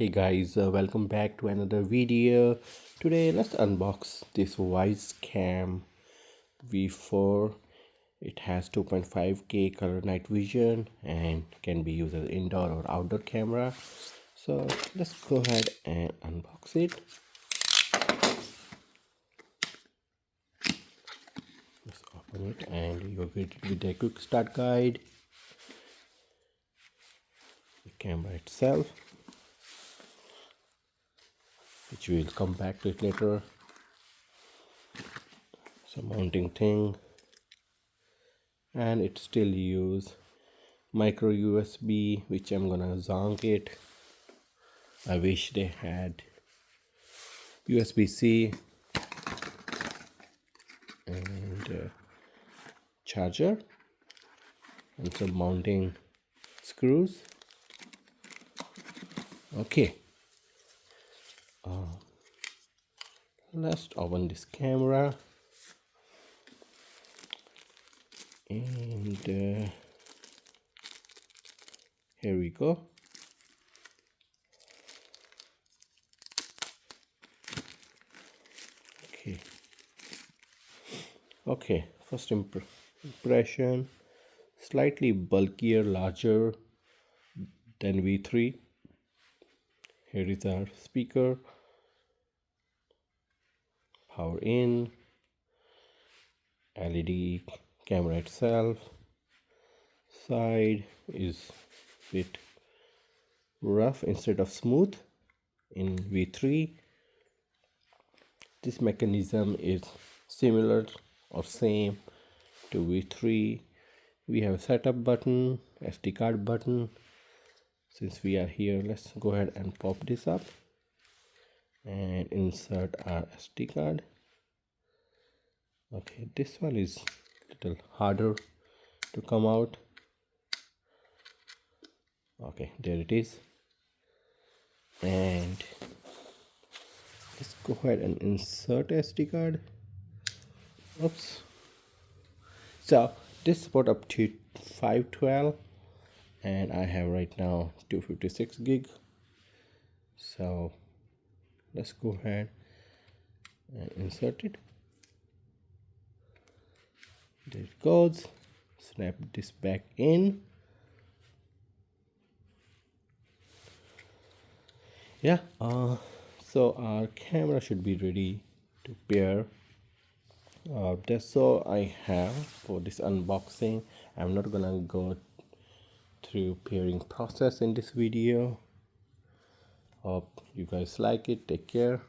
Hey guys, welcome back to another video. Today let's unbox this Wyze Cam V4. It has 2.5K color night vision and can be used as indoor or outdoor camera. So let's go ahead and unbox it. Let's open it and you're greeted with a quick start guide. The camera itself, which we'll come back to it later. Some mounting thing, and it still use micro USB, which I'm gonna zonk it. I wish they had USB-C and charger and some mounting screws. Okay, let's open this camera and here we go. Okay, first impression, slightly bulkier, larger than V3. Here is our speaker, power in, LED camera itself. Side is bit rough instead of smooth in V3. This mechanism is similar or same to V3. We have a setup button, SD card button. Since we are here, let's go ahead and pop this up and insert our SD card. Okay, this one is a little harder to come out. Okay, there it is. And let's go ahead and insert SD card. Oops. So this support up to 512 and I have right now 256 gig. So let's go ahead and insert it. There it goes. Snap this back in. Yeah, so our camera should be ready to pair. That's all I have for this unboxing. I'm not gonna go through pairing process in this video. Hope you guys like it. Take care.